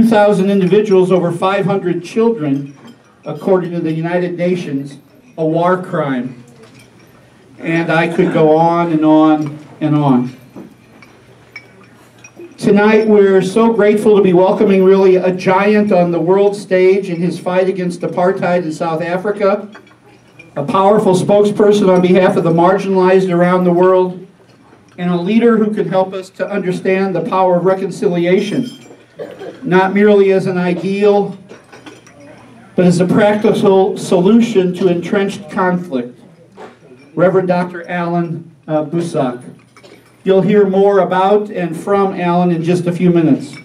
2,000 individuals, over 500 children, according to the United Nations, a war crime. And I could go on and on and on. Tonight we're so grateful to be welcoming really a giant on the world stage in his fight against apartheid in South Africa, a powerful spokesperson on behalf of the marginalized around the world, and a leader who can help us to understand the power of reconciliation, not merely as an ideal, but as a practical solution to entrenched conflict. Reverend Dr. Allan Boesak. You'll hear more about and from Allan in just a few minutes.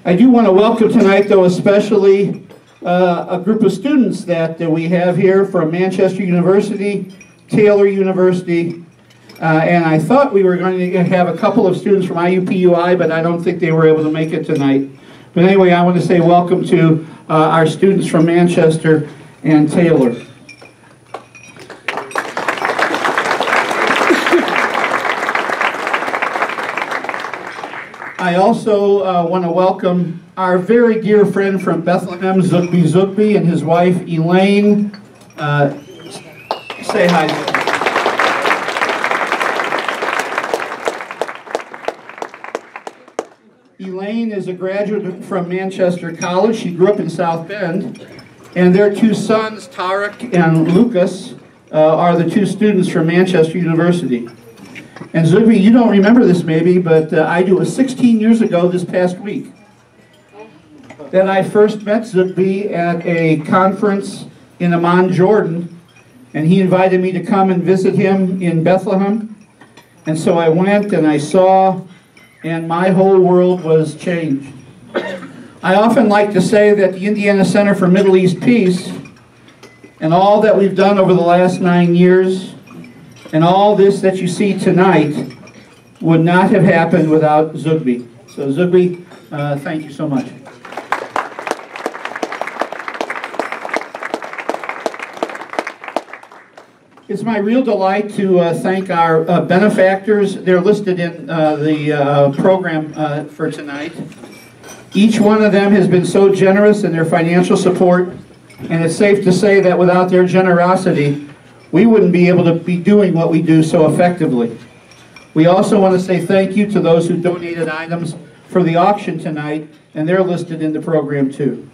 I do want to welcome tonight, though, especially a group of students that we have here from Manchester University, Taylor University, and I thought we were going to have a couple of students from IUPUI, but I don't think they were able to make it tonight. But anyway, I want to say welcome to our students from Manchester and Taylor. I also want to welcome our very dear friend from Bethlehem, Zugby, and his wife, Elaine. Say hi. Elaine is a graduate from Manchester College. She grew up in South Bend. And their two sons, Tarek and Lucas, are the two students from Manchester University. And Zugby, you don't remember this maybe, but I do. It was 16 years ago this past week that I first met Zugby at a conference in Amman, Jordan, and he invited me to come and visit him in Bethlehem. And so I went and I saw, and my whole world was changed. I often like to say that the Indiana Center for Middle East Peace and all that we've done over the last 9 years and all this that you see tonight would not have happened without Zugby. So Zugby, thank you so much. It's my real delight to thank our benefactors. They're listed in the program for tonight. Each one of them has been so generous in their financial support, and it's safe to say that without their generosity, we wouldn't be able to be doing what we do so effectively. We also want to say thank you to those who donated items for the auction tonight, and they're listed in the program too.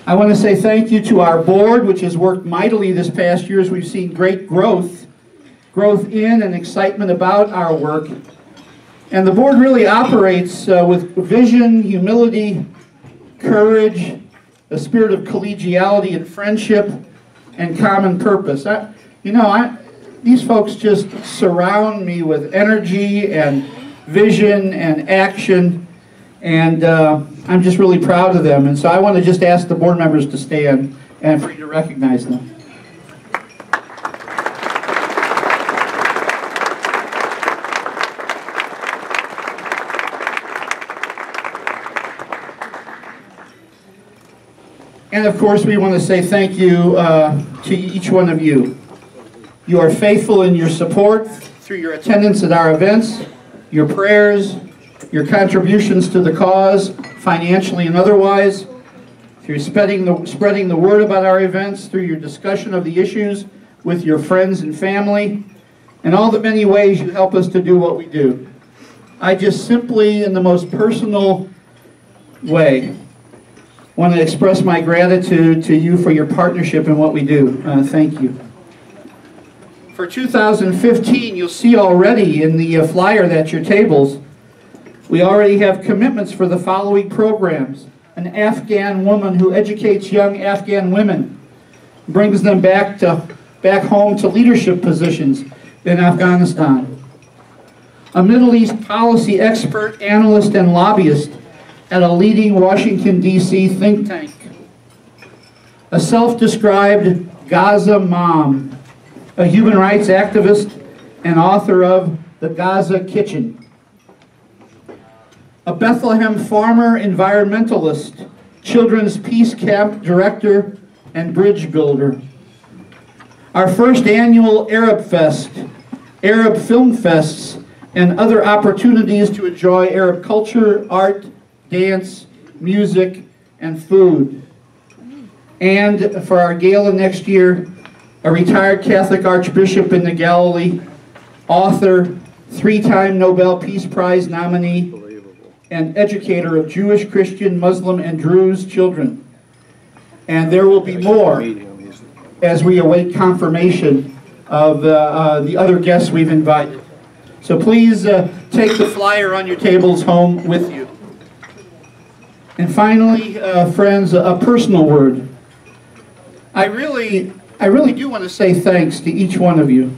I want to say thank you to our board, which has worked mightily this past year as we've seen great growth in and excitement about our work. And the board really operates with vision, humility, courage, a spirit of collegiality and friendship, and common purpose. These folks just surround me with energy and vision and action, and I'm just really proud of them. And so I want to just ask the board members to stand and for you to recognize them. And of course, we want to say thank you to each one of you. You are faithful in your support through your attendance at our events, your prayers, your contributions to the cause, financially and otherwise, through spreading the word about our events, through your discussion of the issues with your friends and family, and all the many ways you help us to do what we do. I just simply, in the most personal way, want to express my gratitude to you for your partnership in what we do. Thank you. For 2015, you'll see already in the flyer that's your tables, we already have commitments for the following programs. An Afghan woman who educates young Afghan women, brings them back home to leadership positions in Afghanistan. A Middle East policy expert, analyst, and lobbyist at a leading Washington, D.C. think tank. A self-described Gaza mom, a human rights activist and author of The Gaza Kitchen. A Bethlehem farmer environmentalist, children's peace camp director, and bridge builder. Our first annual Arab Fest, Arab Film Fests, and other opportunities to enjoy Arab culture, art, dance, music, and food. And for our gala next year, a retired Catholic Archbishop in the Galilee, author, 3-time Nobel Peace Prize nominee, and educator of Jewish, Christian, Muslim, and Druze children. And there will be more as we await confirmation of the other guests we've invited. So please take the flyer on your tables home with you. And finally, friends, a personal word. I really do want to say thanks to each one of you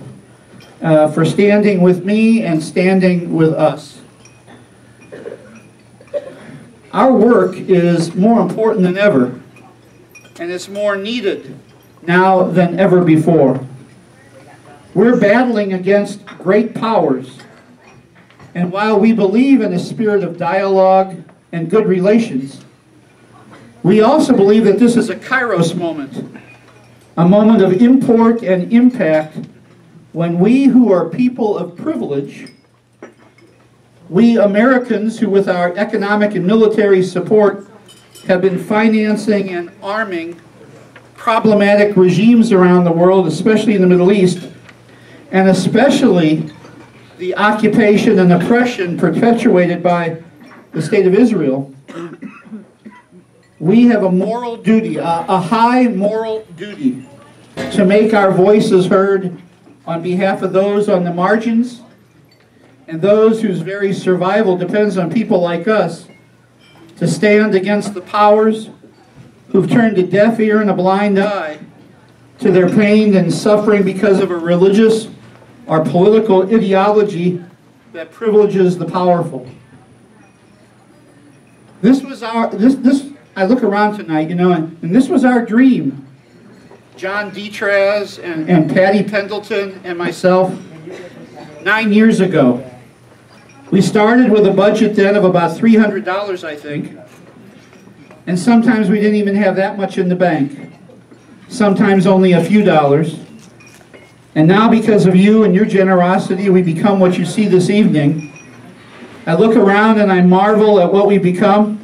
for standing with me and standing with us. Our work is more important than ever, and it's more needed now than ever before. We're battling against great powers, and while we believe in a spirit of dialogue and good relations, we also believe that this is a kairos moment, a moment of import and impact when we who are people of privilege, we Americans who with our economic and military support have been financing and arming problematic regimes around the world, especially in the Middle East, and especially the occupation and oppression perpetuated by the State of Israel, we have a moral duty, a high moral duty, to make our voices heard on behalf of those on the margins and those whose very survival depends on people like us, to stand against the powers who've turned a deaf ear and a blind eye to their pain and suffering because of a religious or political ideology that privileges the powerful. This was our, I look around tonight, you know, and this was our dream. John Detraz and Patty Pendleton and myself, 9 years ago. We started with a budget then of about $300, I think. And sometimes we didn't even have that much in the bank. Sometimes only a few dollars. And now because of you and your generosity, we become what you see this evening. I look around and I marvel at what we've become.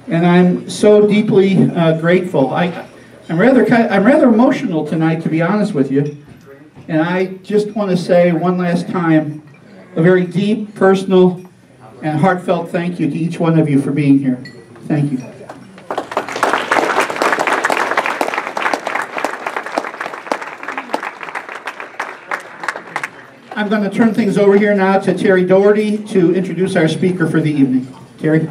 And I'm so deeply grateful. I'm rather emotional tonight, to be honest with you. And I just want to say one last time a very deep, personal, and heartfelt thank you to each one of you for being here. Thank you. I'm going to turn things over here now to Terry Doherty to introduce our speaker for the evening. Terry?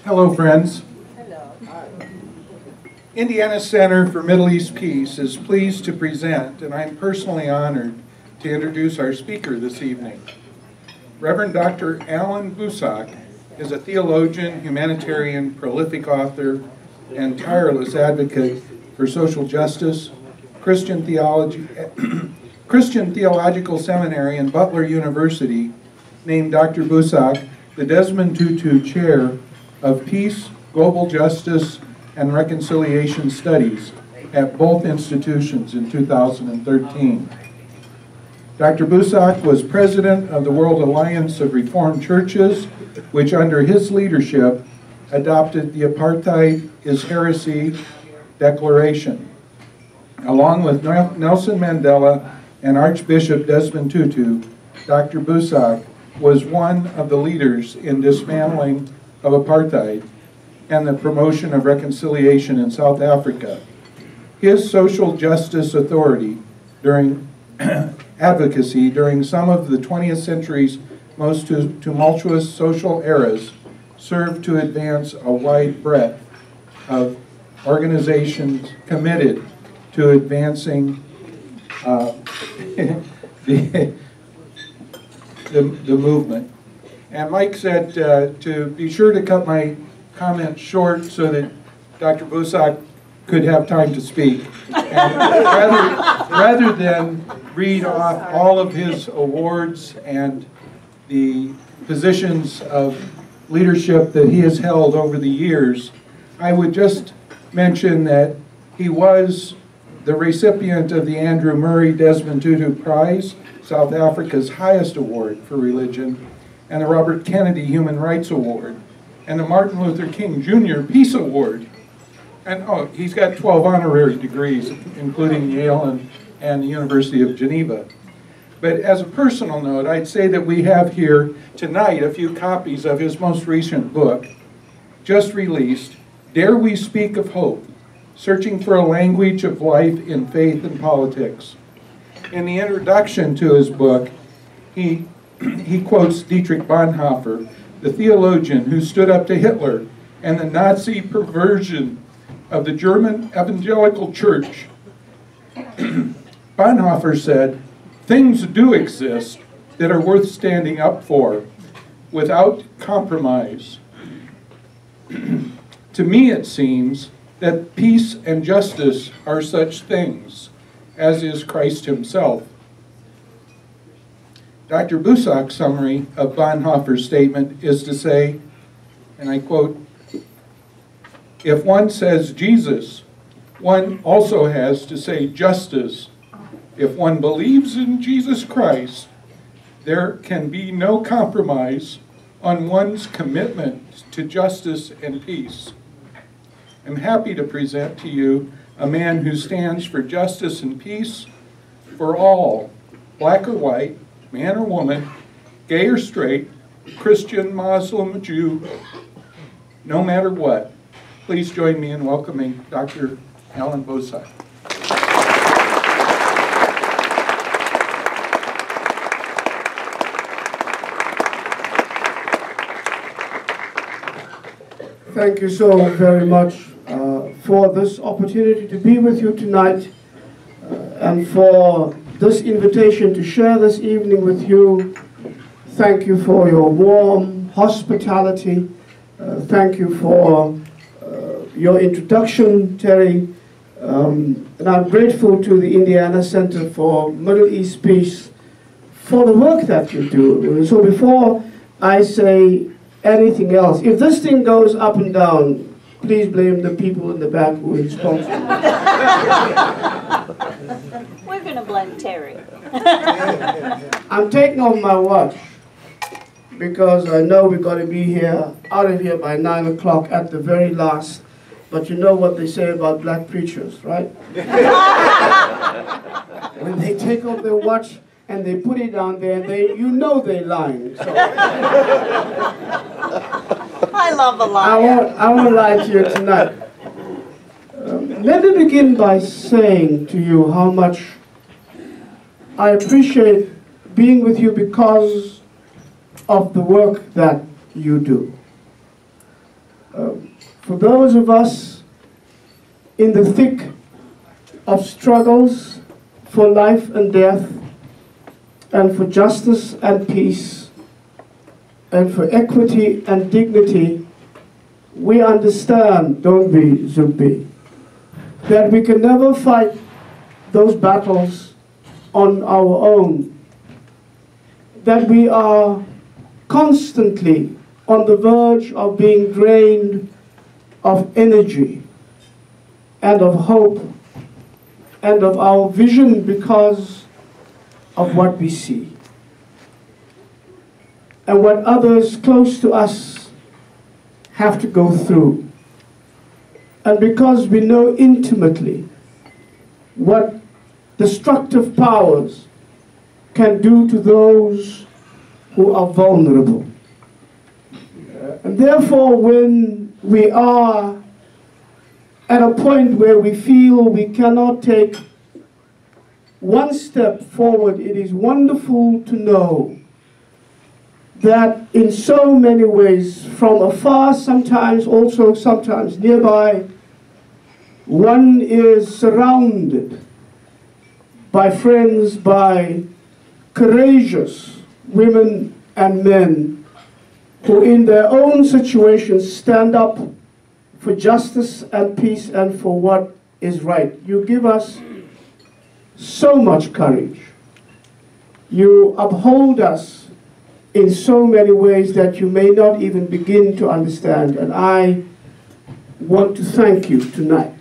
Hello, friends. Hello. Indiana Center for Middle East Peace is pleased to present, and I'm personally honored to introduce our speaker this evening. Reverend Dr. Allan Boesak is a theologian, humanitarian, prolific author, and tireless advocate for social justice, Christian Theological Seminary and Butler University named Dr. Boesak the Desmond Tutu Chair of Peace, Global Justice, and Reconciliation Studies at both institutions in 2013. Dr. Boesak was president of the World Alliance of Reformed Churches, which under his leadership adopted the Apartheid is Heresy Declaration. Along with Nelson Mandela and Archbishop Desmond Tutu, Dr. Boesak was one of the leaders in dismantling of apartheid and the promotion of reconciliation in South Africa. His social justice authority during advocacy during some of the 20th century's most tumultuous social eras served to advance a wide breadth of organizations committed to advancing the movement. And Mike said to be sure to cut my comments short so that Dr. Boesak could have time to speak. And rather than read off all of his awards and the positions of leadership that he has held over the years, I would just mention that he was the recipient of the Andrew Murray Desmond Tutu Prize, South Africa's highest award for religion, and the Robert Kennedy Human Rights Award, and the Martin Luther King Jr. Peace Award. And oh, he's got 12 honorary degrees, including Yale and the University of Geneva. But as a personal note, I'd say that we have here tonight a few copies of his most recent book, just released, Dare We Speak of Hope? Searching for a Language of Life in Faith and Politics. In the introduction to his book, he quotes Dietrich Bonhoeffer, the theologian who stood up to Hitler and the Nazi perversion of the German evangelical church. Bonhoeffer said, "Things do exist that are worth standing up for without compromise. To me it seems that peace and justice are such things, as is Christ himself." Dr. Boesak's summary of Bonhoeffer's statement is to say, and I quote, "If one says Jesus, one also has to say justice. If one believes in Jesus Christ, there can be no compromise on one's commitment to justice and peace. I'm happy to present to you a man who stands for justice and peace for all, black or white, man or woman, gay or straight, Christian, Muslim, Jew, no matter what." Please join me in welcoming Dr. Allan Boesak. Thank you so very much for this opportunity to be with you tonight and for this invitation to share this evening with you. Thank you for your warm hospitality. Thank you for your introduction, Terry. And I'm grateful to the Indiana Center for Middle East Peace for the work that you do. So before I say anything else, if this thing goes up and down, please blame the people in the back who are responsible. We're going to blame Terry. I'm taking off my watch because I know we've got to be out of here by 9 o'clock at the very last. But you know what they say about black preachers, right? When they take off their watch and they put it down there, you know they're lying. So. I love a liar. I won't lie to you tonight. Let me begin by saying to you how much I appreciate being with you because of the work that you do. For those of us in the thick of struggles for life and death, and for justice and peace, and for equity and dignity, we understand, don't we, Zumbi, that we can never fight those battles on our own, that we are constantly on the verge of being drained of energy and of hope and of our vision because of what we see and what others close to us have to go through. And because we know intimately what destructive powers can do to those who are vulnerable. And therefore, when we are at a point where we feel we cannot take one step forward, it is wonderful to know that in so many ways, from afar, sometimes also sometimes nearby, one is surrounded by friends, by courageous women and men who in their own situations stand up for justice and peace and for what is right. You give us so much courage. You uphold us in so many ways that you may not even begin to understand. And I want to thank you tonight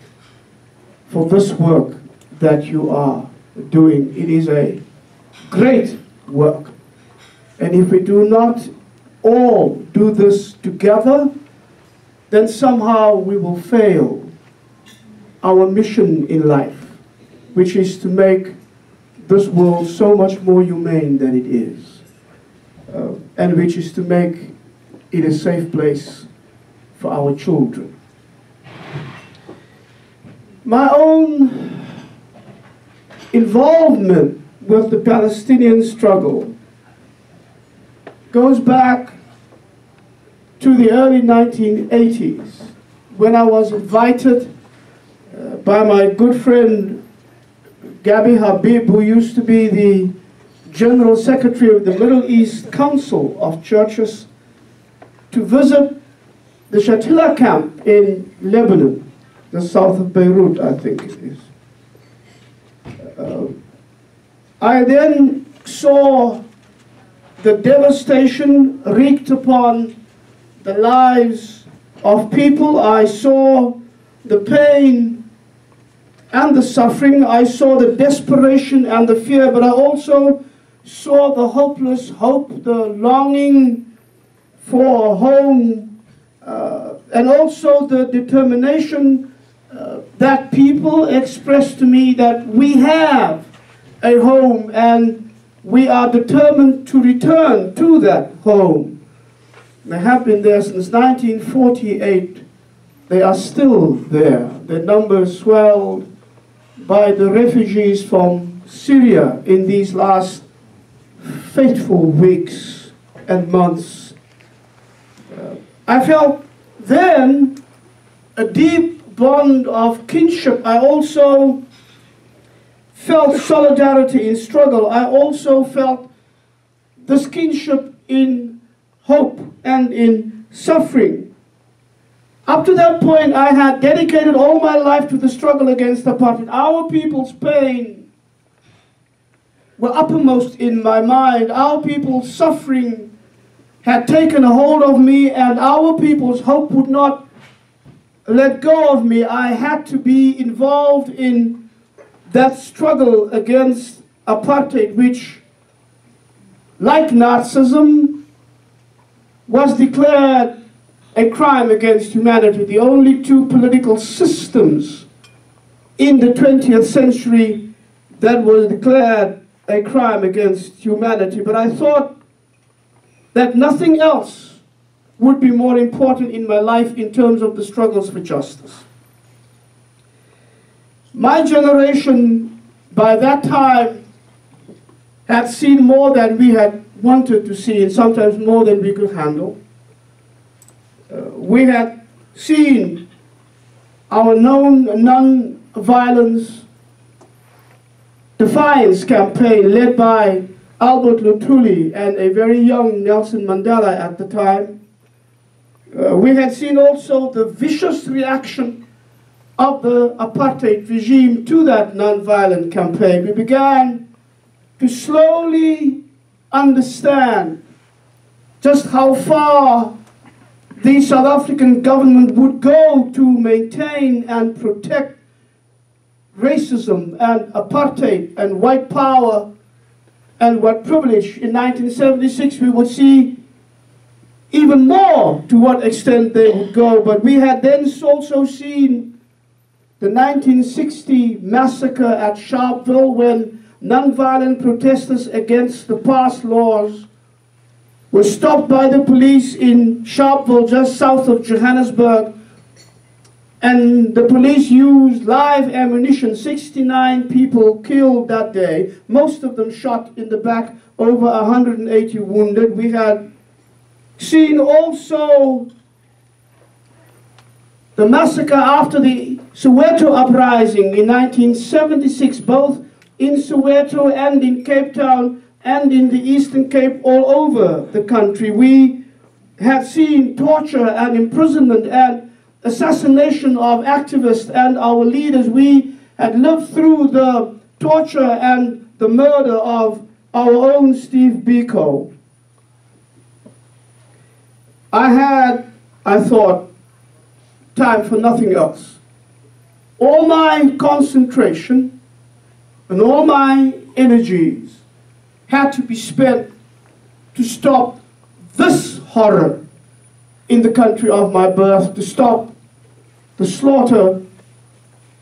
for this work that you are doing. It is a great work. And if we do not all do this together, then somehow we will fail our mission in life, which is to make this world so much more humane than it is, and which is to make it a safe place for our children. My own involvement with the Palestinian struggle goes back to the early 1980s, when I was invited by my good friend Gabi Habib, who used to be the General Secretary of the Middle East Council of Churches, to visit the Shatila camp in Lebanon, the south of Beirut, I think it is. I then saw the devastation wreaked upon the lives of people. I saw the pain and the suffering. I saw the desperation and the fear, but I also saw the hopeless hope, the longing for a home, and also the determination that people expressed to me that we have a home and we are determined to return to that home. They have been there since 1948. They are still there. Their numbers swelled by the refugees from Syria in these last fateful weeks and months. I felt then a deep bond of kinship. I also felt solidarity in struggle. I also felt this kinship in hope and in suffering. Up to that point, I had dedicated all my life to the struggle against apartheid. Our people's pain were uppermost in my mind. Our people's suffering had taken a hold of me, and our people's hope would not let go of me. I had to be involved in that struggle against apartheid, which, like Nazism, was declared a crime against humanity. The only two political systems in the 20th century that was declared a crime against humanity. But I thought that nothing else would be more important in my life in terms of the struggles for justice. My generation, by that time, had seen more than we had wanted to see, and sometimes more than we could handle. We had seen our known non-violence defiance campaign led by Albert Luthuli and a very young Nelson Mandela at the time. We had seen also the vicious reaction of the apartheid regime to that non-violent campaign. We began to slowly understand just how far the South African government would go to maintain and protect racism and apartheid and white power and what privilege. In 1976 we would see even more to what extent they would go, but we had then also seen the 1960 massacre at Sharpeville, when non-violent protesters against the past laws were stopped by the police in Sharpeville, just south of Johannesburg, and the police used live ammunition. 69 people killed that day, most of them shot in the back, over 180 wounded. We had seen also the massacre after the Soweto uprising in 1976, both in Soweto and in Cape Town and in the Eastern Cape, all over the country. We had seen torture and imprisonment and assassination of activists and our leaders. We had lived through the torture and the murder of our own Steve Biko. I thought, time for nothing else. All my concentration and all my energies had to be spent to stop this horror in the country of my birth, to stop the slaughter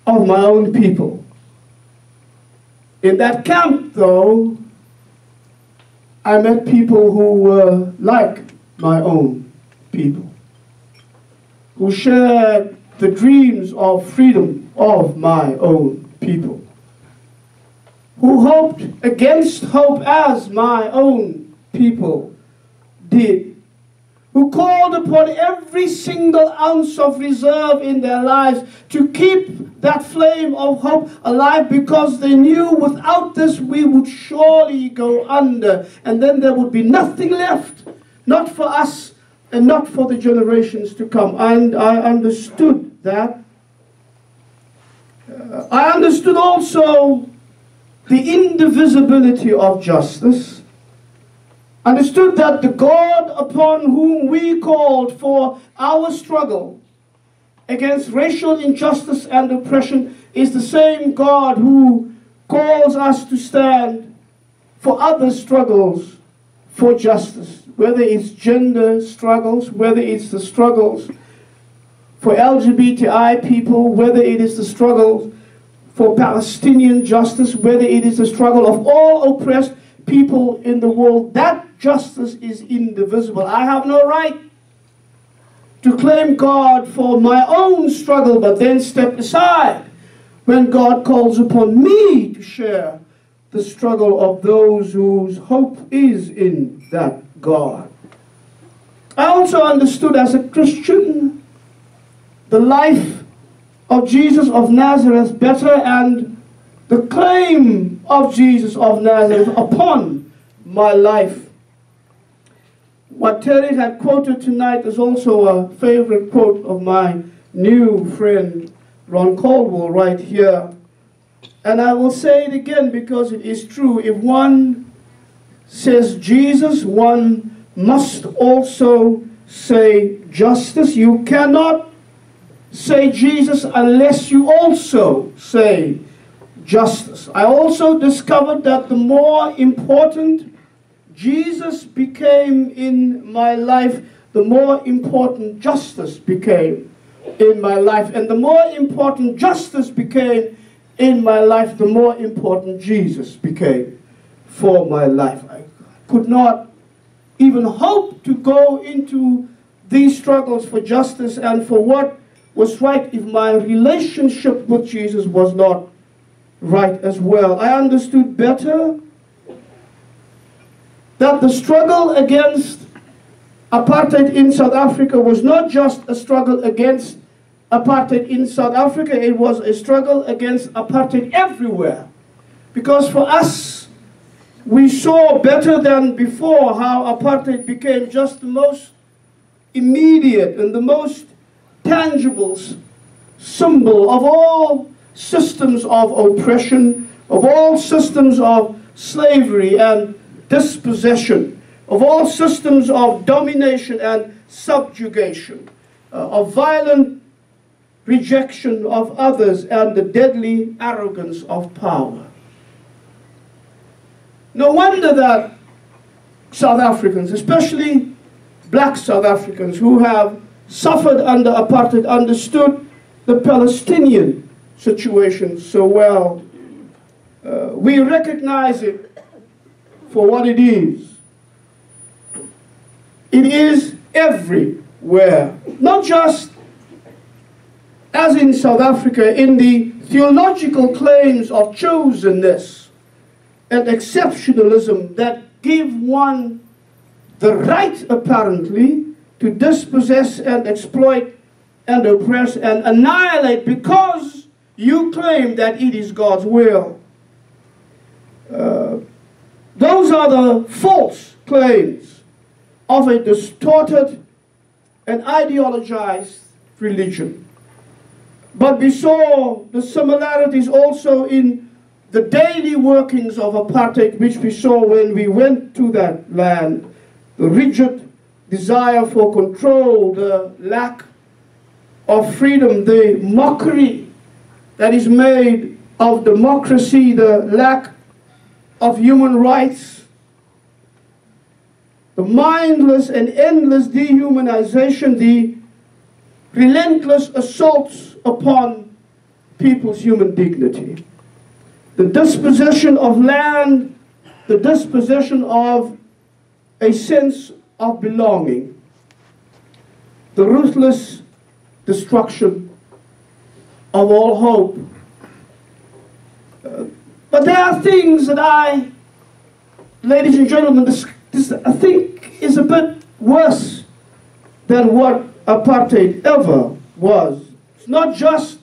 of my own people. In that camp, though, I met people who were like my own people, who shared the dreams of freedom of my own people, who hoped against hope as my own people did, who called upon every single ounce of reserve in their lives to keep that flame of hope alive, because they knew without this we would surely go under, and then there would be nothing left, not for us and not for the generations to come. And I understood that. I understood also the indivisibility of justice. Understood that the God upon whom we called for our struggle against racial injustice and oppression is the same God who calls us to stand for other struggles for justice, whether it's gender struggles, whether it's the struggles for LGBTI people, whether it is the struggle for Palestinian justice, whether it is the struggle of all oppressed people in the world. That justice is indivisible. I have no right to claim God for my own struggle, but then step aside when God calls upon me to share the struggle of those whose hope is in that God. I also understood as a Christian the life of Jesus of Nazareth better, and the claim of Jesus of Nazareth upon my life. What Terry had quoted tonight is also a favorite quote of my new friend Ron Caldwell right here. And I will say it again because it is true. If one says Jesus, one must also say justice. You cannot say Jesus unless you also say justice. I also discovered that the more important Jesus became in my life, the more important justice became in my life. And the more important justice became in my life, the more important Jesus became for my life. I could not even hope to go into these struggles for justice and for what was right if my relationship with Jesus was not right as well. I understood better that the struggle against apartheid in South Africa was not just a struggle against apartheid in South Africa, it was a struggle against apartheid everywhere. Because for us, we saw better than before how apartheid became just the most immediate and the most tangible symbol of all systems of oppression, of all systems of slavery and dispossession, of all systems of domination and subjugation, of violent rejection of others and the deadly arrogance of power. No wonder that South Africans, especially black South Africans who have suffered under apartheid, understood the Palestinian situation so well. We recognize it for what it is. It is everywhere, not just as in South Africa, in the theological claims of chosenness and exceptionalism that give one the right, apparently, to dispossess and exploit and oppress and annihilate because you claim that it is God's will. Those are the false claims of a distorted and ideologized religion. But we saw the similarities also in the daily workings of apartheid, which we saw when we went to that land. The rigid desire for control, the lack of freedom, the mockery that is made of democracy, the lack of human rights, the mindless and endless dehumanization, the relentless assaults upon people's human dignity, the dispossession of land, the dispossession of a sense of belonging, the ruthless destruction of all hope. But there are things that ladies and gentlemen, this I think is a bit worse than what apartheid ever was. It's not just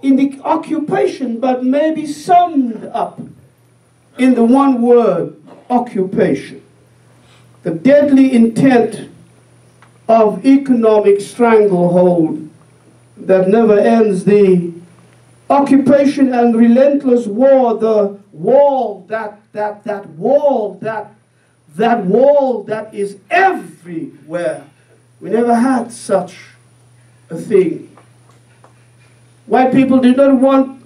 in the occupation, but maybe summed up in the one word, occupation. The deadly intent of economic stranglehold that never ends, the occupation and relentless war, the wall, that wall that is everywhere. We never had such a thing. White people did not want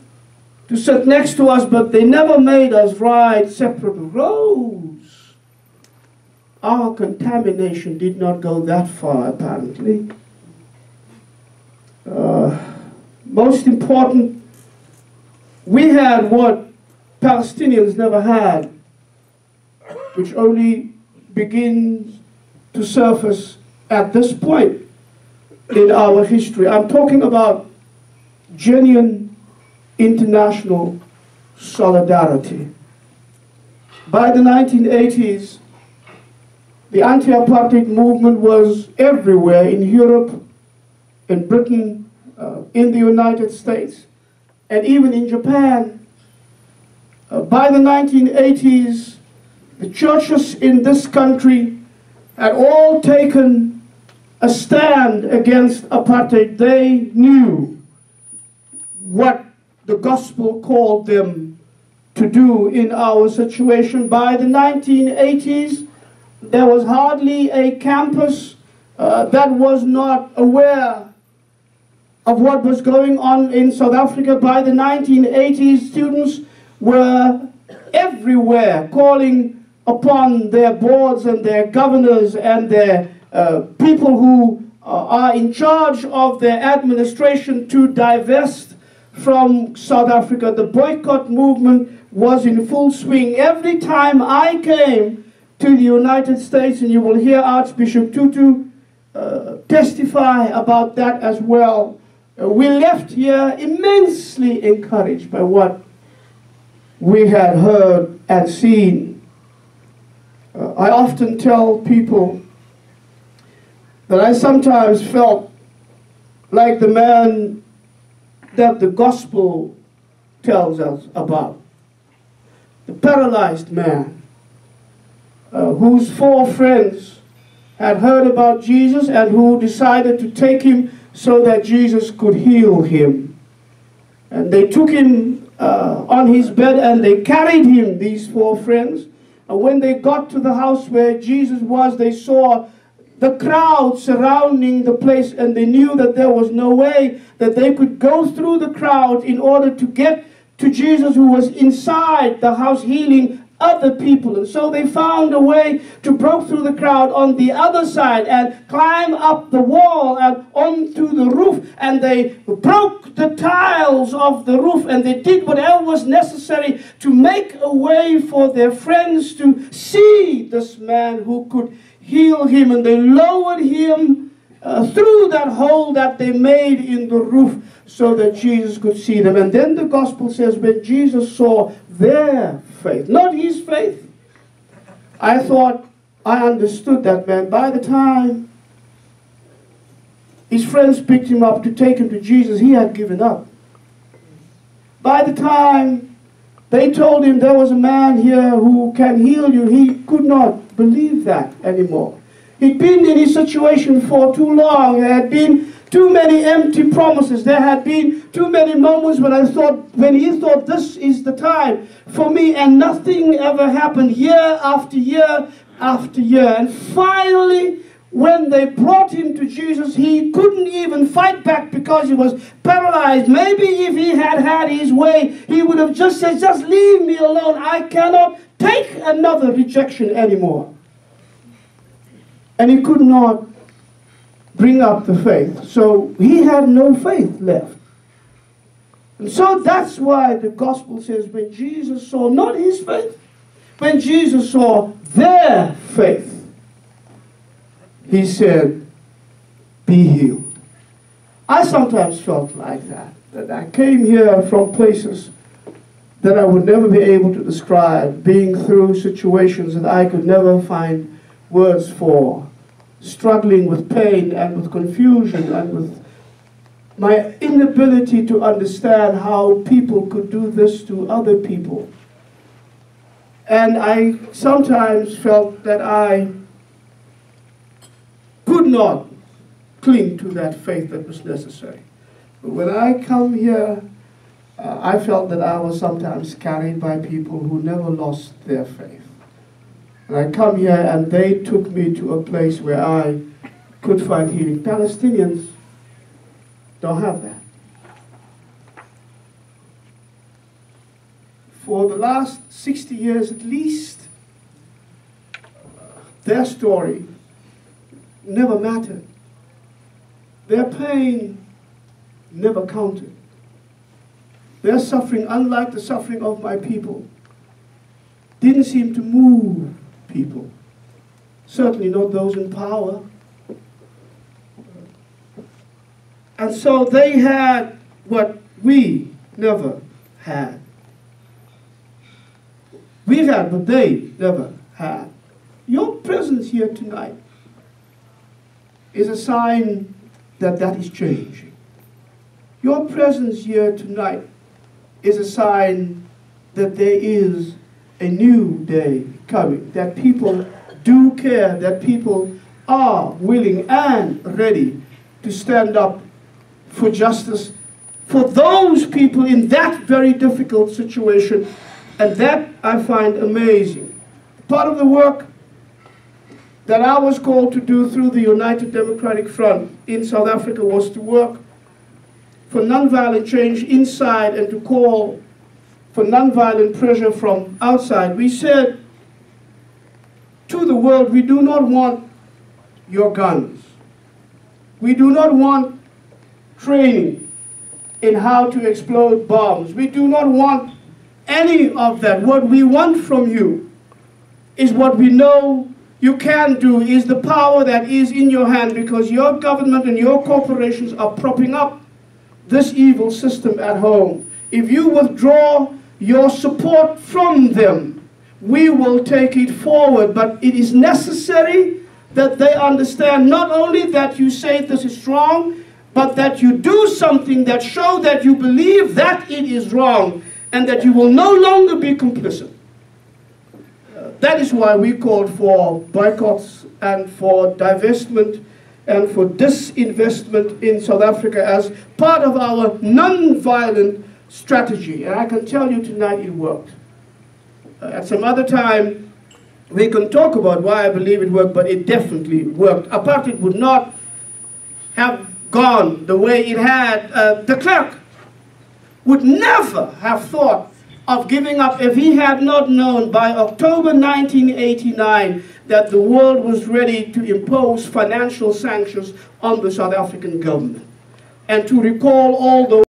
to sit next to us, but they never made us ride separate roads. Our contamination did not go that far, apparently. Most important, we had what Palestinians never had, which only begins to surface at this point in our history. I'm talking about genuine international solidarity. By the 1980s, the anti-apartheid movement was everywhere in Europe, in Britain, in the United States, and even in Japan. By the 1980s, the churches in this country had all taken a stand against apartheid. They knew what the gospel called them to do in our situation. By the 1980s, there was hardly a campus that was not aware of what was going on in South Africa. By the 1980s, students were everywhere calling upon their boards and their governors and their people who are in charge of their administration to divest from South Africa. The boycott movement was in full swing. Every time I came to the United States, and you will hear Archbishop Tutu testify about that as well, we left here immensely encouraged by what we had heard and seen. I often tell people that I sometimes felt like the man that the gospel tells us about. The paralyzed man whose 4 friends had heard about Jesus and who decided to take him so that Jesus could heal him. And they took him on his bed and they carried him, these 4 friends. And when they got to the house where Jesus was, they saw the crowd surrounding the place, and they knew that there was no way that they could go through the crowd in order to get to Jesus, who was inside the house healing other people. And so they found a way to break through the crowd on the other side and climb up the wall and onto the roof, and they broke the tiles of the roof, and they did whatever was necessary to make a way for their friends to see this man who could heal him. And they lowered him through that hole that they made in the roof so that Jesus could see them. And then the gospel says when Jesus saw their faith, not his faith, I thought I understood that man. By the time his friends picked him up to take him to Jesus, he had given up. By the time they told him there was a man here who can heal you, he could not believe that anymore. He'd been in his situation for too long. There had been too many empty promises. There had been too many moments when he thought this is the time for me, and nothing ever happened, year after year after year. And finally, when they brought him to Jesus, he couldn't even fight back because he was paralyzed. Maybe if he had had his way, he would have just said, just leave me alone. I cannot take another rejection anymore. And he could not bring up the faith. So he had no faith left. And so that's why the gospel says when Jesus saw not his faith, when Jesus saw their faith, he said, be healed. I sometimes felt like that I came here from places that I would never be able to describe, being through situations that I could never find words for, struggling with pain and with confusion and with my inability to understand how people could do this to other people. And I sometimes felt that I could not cling to that faith that was necessary. But when I come here, I felt that I was sometimes carried by people who never lost their faith. And I come here and they took me to a place where I could find healing. Palestinians don't have that. For the last 60 years at least, their story never mattered. Their pain never counted. Their suffering, unlike the suffering of my people, didn't seem to move people. Certainly not those in power. And so they had what we never had. We had what they never had. Your presence here tonight is a sign that that is changing. Your presence here tonight is a sign that there is a new day coming, that people do care, that people are willing and ready to stand up for justice for those people in that very difficult situation. And that I find amazing. Part of the work that I was called to do through the United Democratic Front in South Africa was to work for nonviolent change inside and to call for nonviolent pressure from outside. We said to the world, we do not want your guns. We do not want training in how to explode bombs. We do not want any of that. What we want from you is what we know you can do, is the power that is in your hand, because your government and your corporations are propping up this evil system at home. If you withdraw your support from them, we will take it forward. But it is necessary that they understand not only that you say this is wrong, but that you do something that shows that you believe that it is wrong and that you will no longer be complicit. That is why we called for boycotts and for divestment and for disinvestment in South Africa as part of our non-violent strategy. And I can tell you tonight it worked. At some other time, we can talk about why I believe it worked, but it definitely worked. Apartheid would not have gone the way it had. De Klerk would never have thought of giving up if he had not known by October 1989 that the world was ready to impose financial sanctions on the South African government. And to recall all those